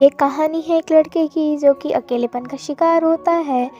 ये कहानी है एक लड़के की जो कि अकेलेपन का शिकार होता है।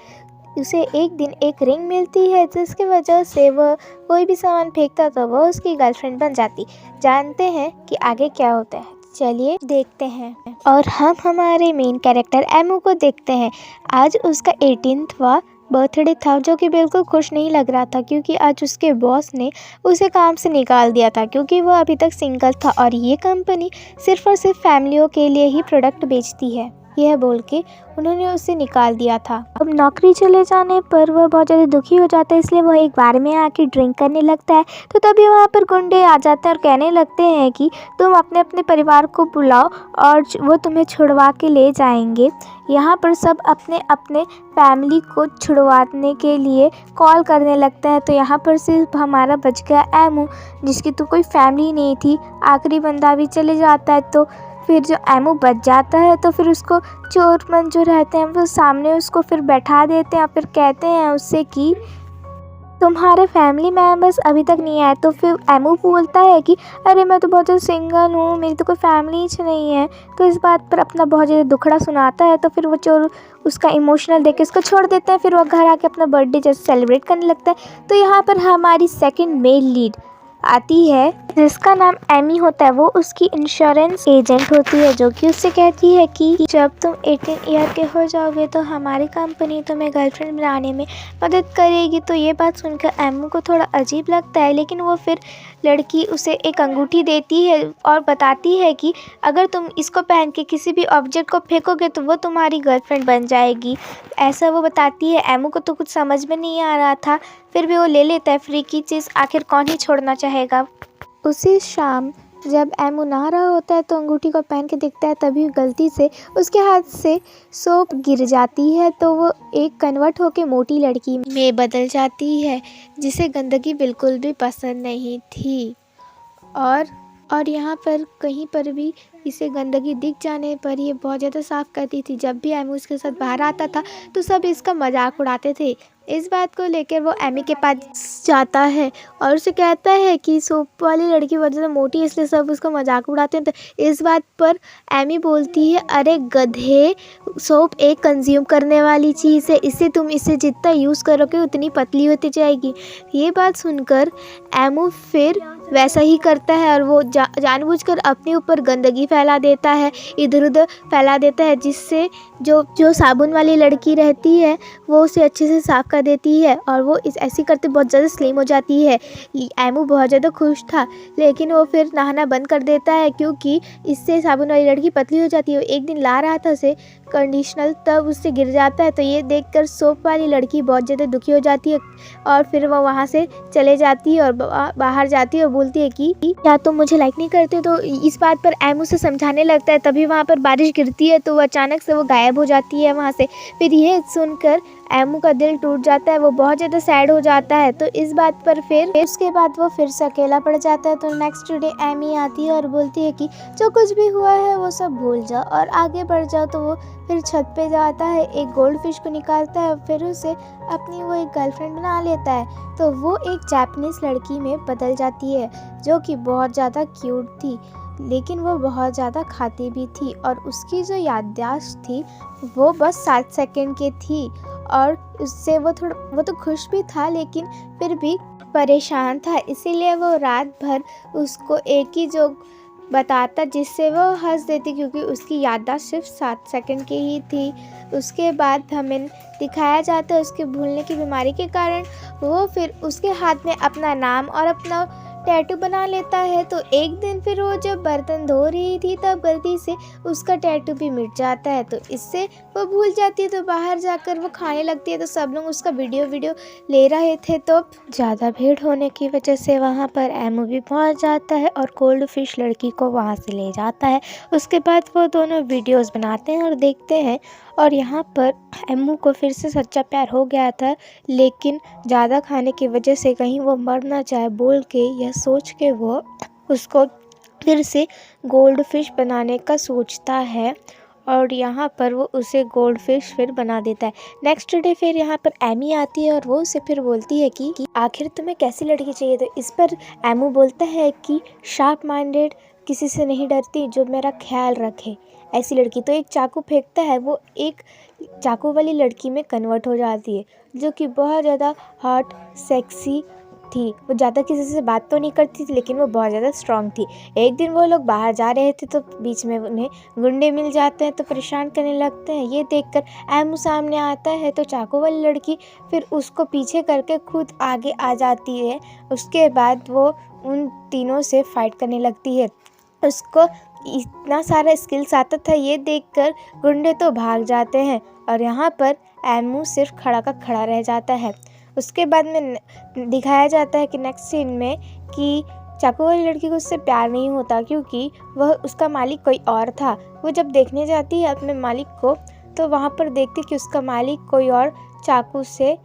उसे एक दिन एक रिंग मिलती है जिसकी वजह से वह कोई भी सामान फेंकता तो वह उसकी गर्लफ्रेंड बन जाती। जानते हैं कि आगे क्या होता है, चलिए देखते हैं। और हम हमारे मेन कैरेक्टर एमू को देखते हैं। आज उसका 18वां बर्थडे था जो कि बिल्कुल खुश नहीं लग रहा था क्योंकि आज उसके बॉस ने उसे काम से निकाल दिया था क्योंकि वह अभी तक सिंगल था और ये कंपनी सिर्फ और सिर्फ फैमिलियों के लिए ही प्रोडक्ट बेचती है, यह बोल के उन्होंने उसे निकाल दिया था। अब नौकरी चले जाने पर वह बहुत ज़्यादा दुखी हो जाता है, इसलिए वह एक बार में आके ड्रिंक करने लगता है। तो तभी वहाँ पर गुंडे आ जाते हैं और कहने लगते हैं कि तुम अपने अपने परिवार को बुलाओ और वो तुम्हें छुड़वा के ले जाएंगे। यहाँ पर सब अपने अपने फैमिली को छुड़वाने के लिए कॉल करने लगते हैं। तो यहाँ पर सिर्फ हमारा बच गया एमू, जिसकी तो कोई फैमिली नहीं थी। आखिरी बंदा भी चले जाता है तो फिर जो एमू बच जाता है तो फिर उसको चोरमन जो रहते हैं वो सामने उसको फिर बैठा देते हैं। फिर कहते हैं उससे कि तुम्हारे फैमिली मेम्बर्स अभी तक नहीं आए। तो फिर एमू बोलता है कि अरे मैं तो बहुत ज़्यादा सिंगल हूँ, मेरी तो कोई फैमिली ही नहीं है। तो इस बात पर अपना बहुत ज़्यादा दुखड़ा सुनाता है। तो फिर वो चोर उसका इमोशनल देख के उसको छोड़ देता है। फिर वो घर आके अपना बर्थडे जैसे सेलिब्रेट करने लगता है। तो यहाँ पर हमारी सेकंड मेल लीड आती है जिसका नाम एमी होता है। वो उसकी इंश्योरेंस एजेंट होती है जो कि उससे कहती है कि जब तुम 18 ईयर के हो जाओगे तो हमारी कंपनी तुम्हें गर्लफ्रेंड बनाने में मदद करेगी। तो ये बात सुनकर एमू को थोड़ा अजीब लगता है, लेकिन वो फिर लड़की उसे एक अंगूठी देती है और बताती है कि अगर तुम इसको पहन के किसी भी ऑब्जेक्ट को फेंकोगे तो वो तुम्हारी गर्लफ्रेंड बन जाएगी। ऐसा वो बताती है। एमू को तो कुछ समझ में नहीं आ रहा था, फिर भी वो ले लेता है। फ्री की चीज़ आखिर कौन ही छोड़ना चाहेगा। उसी शाम जब एमू नहा रहा होता है तो अंगूठी को पहन के देखता है, तभी गलती से उसके हाथ से सोप गिर जाती है। तो वो एक कन्वर्ट होके मोटी लड़की में बदल जाती है जिसे गंदगी बिल्कुल भी पसंद नहीं थी। और यहाँ पर कहीं पर भी इसे गंदगी दिख जाने पर ये बहुत ज़्यादा साफ़ करती थी। जब भी एमू इसके साथ बाहर आता था तो सब इसका मजाक उड़ाते थे। इस बात को लेकर वो एमी के पास जाता है और उसे कहता है कि सोप वाली लड़की बहुत ज़्यादा मोटी है इसलिए सब उसका मजाक उड़ाते हैं। तो इस बात पर एमी बोलती है, अरे गधे, सोप एक कंज्यूम करने वाली चीज़ है, इसे जितना यूज़ करोगे उतनी पतली होती जाएगी। ये बात सुनकर एमू फिर वैसा ही करता है और वो जानबूझकर अपने ऊपर गंदगी फैला देता है, इधर उधर फैला देता है, जिससे जो साबुन वाली लड़की रहती है वो उसे अच्छे से साफ़ कर देती है और वो ऐसी करते बहुत ज़्यादा स्लिम हो जाती है। एमू बहुत ज़्यादा खुश था, लेकिन वो फिर नहाना बंद कर देता है क्योंकि इससे साबुन वाली लड़की पतली हो जाती है। एक दिन ला रहा था उसे कंडीशनर, तब उससे गिर जाता है। तो ये देखकर सोप वाली लड़की बहुत ज़्यादा दुखी हो जाती है और फिर वो वहाँ से चले जाती है और बाहर जाती है और बोलती है कि क्या तुम मुझे लाइक नहीं करते। तो इस बात पर एमू से समझाने लगता है। तभी वहाँ पर बारिश गिरती है तो वो अचानक से वो गायब हो जाती है वहाँ से। फिर ये सुनकर एमू का दिल टूट जाता है, वो बहुत ज़्यादा सैड हो जाता है। तो इस बात पर फिर उसके बाद वो फिर से अकेला पड़ जाता है। तो नेक्स्ट डे एमी आती है और बोलती है कि जो कुछ भी हुआ है वो सब भूल जाओ और आगे बढ़ जाओ। तो वो फिर छत पे जाता है, एक गोल्ड फिश को निकालता है, फिर उसे अपनी वो एक गर्लफ्रेंड बना लेता है। तो वो एक जापानीज लड़की में बदल जाती है जो कि बहुत ज़्यादा क्यूट थी, लेकिन वो बहुत ज़्यादा खाती भी थी और उसकी जो याददाश्त थी वो बस 7 सेकंड की थी। और उससे वो तो खुश भी था लेकिन फिर भी परेशान था, इसीलिए वो रात भर उसको एक ही जोक बताता जिससे वो हंस देती क्योंकि उसकी याददाश्त सिर्फ 7 सेकंड की ही थी। उसके बाद हमें दिखाया जाता है उसके भूलने की बीमारी के कारण वो फिर उसके हाथ में अपना नाम और अपना टैटू बना लेता है। तो एक दिन फिर वो जब बर्तन धो रही थी तब गलती से उसका टैटू भी मिट जाता है, तो इससे वो भूल जाती है। तो बाहर जाकर वो खाने लगती है तो सब लोग उसका वीडियो ले रहे थे। तो ज़्यादा भीड़ होने की वजह से वहाँ पर एमू भी पहुँच जाता है और गोल्ड फिश लड़की को वहाँ से ले जाता है। उसके बाद वो दोनों वीडियोस बनाते हैं और देखते हैं और यहाँ पर एमू को फिर से सच्चा प्यार हो गया था, लेकिन ज़्यादा खाने की वजह से कहीं वो मर ना जाए बोल के यह सोच के वो उसको फिर से गोल्ड फिश बनाने का सोचता है और यहाँ पर वो उसे गोल्ड फिश फिर बना देता है। नेक्स्ट डे फिर यहाँ पर एमी आती है और वो उसे फिर बोलती है कि आखिर तुम्हें कैसी लड़की चाहिए। तो इस पर एमू बोलता है कि शार्प माइंडेड, किसी से नहीं डरती, जो मेरा ख्याल रखे। ऐसी लड़की तो एक चाकू फेंकता है, वो एक चाकू वाली लड़की में कन्वर्ट हो जाती है, जो कि बहुत ज़्यादा हॉट सेक्सी थी। वो ज़्यादा किसी से बात तो नहीं करती थी, लेकिन वो बहुत ज़्यादा स्ट्रांग थी। एक दिन वो लोग बाहर जा रहे थे तो बीच में उन्हें गुंडे मिल जाते हैं तो परेशान करने लगते हैं। ये देखकर एमू सामने आता है तो चाकू वाली लड़की फिर उसको पीछे करके खुद आगे आ जाती है। उसके बाद वो उन तीनों से फाइट करने लगती है। उसको इतना सारा स्किल्स आता था, ये देखकर गुंडे तो भाग जाते हैं और यहाँ पर एमू सिर्फ खड़ा का खड़ा रह जाता है। उसके बाद में दिखाया जाता है कि नेक्स्ट सीन में कि चाकू वाली लड़की को उससे प्यार नहीं होता, क्योंकि वह उसका मालिक कोई और था। वो जब देखने जाती है अपने मालिक को तो वहाँ पर देखती कि उसका मालिक कोई और चाकू से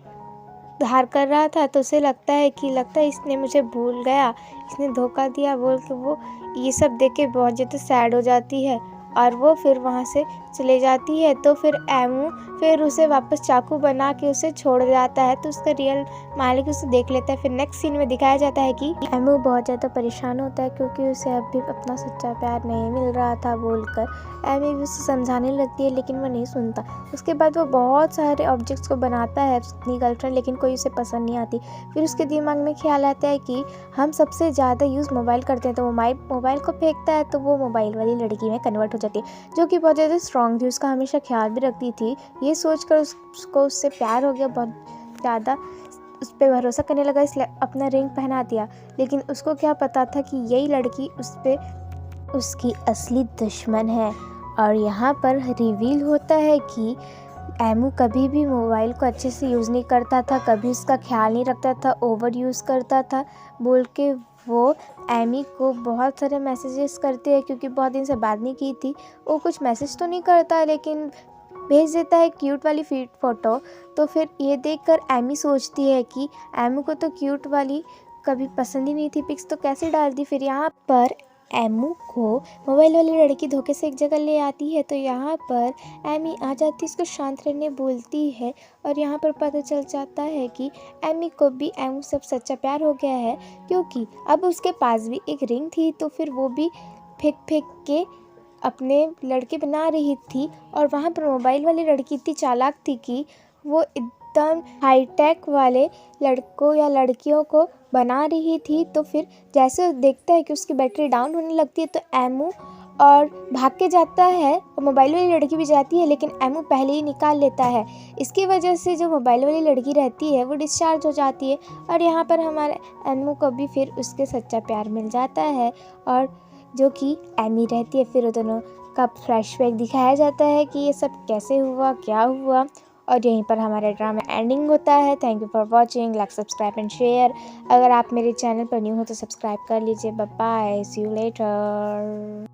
धार कर रहा था, तो उसे लगता है इसने मुझे भूल गया, इसने धोखा दिया बोल के वो ये सब देख के बहुत ज़्यादा सैड हो जाती है और वो फिर वहाँ से चले जाती है। तो फिर एमू फिर उसे वापस चाकू बना के उसे छोड़ जाता है, तो उसका रियल मालिक उसे देख लेता है। फिर नेक्स्ट सीन में दिखाया जाता है कि एमू बहुत ज़्यादा परेशान होता है, क्योंकि उसे अभी अपना सच्चा प्यार नहीं मिल रहा था बोलकर एमी भी उसे समझाने लगती है, लेकिन वो नहीं सुनता। उसके बाद वो बहुत सारे ऑब्जेक्ट्स को बनाता है अपनी गर्लफ्रेंड, लेकिन कोई उसे पसंद नहीं आती। फिर उसके दिमाग में ख्याल आता है कि हम सबसे ज़्यादा यूज़ मोबाइल करते हैं, तो वो मोबाइल को फेंकता है तो वो मोबाइल वाली लड़की में कन्वर्ट हो जाती है, जो कि बहुत ज़्यादा स्ट्रॉन्ग थी, उसका हमेशा ख्याल भी रखती थी। ये सोचकर उसको उससे प्यार हो गया, बहुत ज़्यादा उस पर भरोसा करने लगा, इसलिए अपना रिंग पहना दिया। लेकिन उसको क्या पता था कि यही लड़की उसकी असली दुश्मन है। और यहाँ पर रिवील होता है कि एमू कभी भी मोबाइल को अच्छे से यूज़ नहीं करता था, कभी उसका ख्याल नहीं रखता था, ओवर यूज़ करता था बोल के वो एमी को बहुत सारे मैसेजेस करते हैं, क्योंकि बहुत दिन से बात नहीं की थी। वो कुछ मैसेज तो नहीं करता लेकिन भेज देता है क्यूट वाली फ़ोटो। तो फिर ये देखकर एमी सोचती है कि एमू को तो क्यूट वाली कभी पसंद ही नहीं थी पिक्स, तो कैसे डाल दी। फिर यहाँ पर एमू को मोबाइल वाली लड़की धोखे से एक जगह ले आती है, तो यहाँ पर एमी आ जाती है, उसको शांत रहने बोलती है और यहाँ पर पता चल जाता है कि एमी को भी एमू से सच्चा प्यार हो गया है, क्योंकि अब उसके पास भी एक रिंग थी। तो फिर वो भी फेंक के अपने लड़के बना रही थी और वहाँ पर मोबाइल वाली लड़की इतनी चालाक थी कि वो एकदम हाईटेक वाले लड़कों या लड़कियों को बना रही थी। तो फिर जैसे देखता है कि उसकी बैटरी डाउन होने लगती है तो एमू और भाग के जाता है और मोबाइल वाली लड़की भी जाती है, लेकिन एमू पहले ही निकाल लेता है। इसकी वजह से जो मोबाइल वाली लड़की रहती है वो डिस्चार्ज हो जाती है और यहाँ पर हमारे एमू को भी फिर उसके सच्चा प्यार मिल जाता है, और जो कि एमी रहती है। फिर दोनों का फ्लैशबैक दिखाया जाता है कि ये सब कैसे हुआ, क्या हुआ, और यहीं पर हमारा ड्रामा एंडिंग होता है। Thank you for watching, like subscribe and share. अगर आप मेरे चैनल पर न्यू हो तो सब्सक्राइब कर लीजिए। Bye bye, see you letter.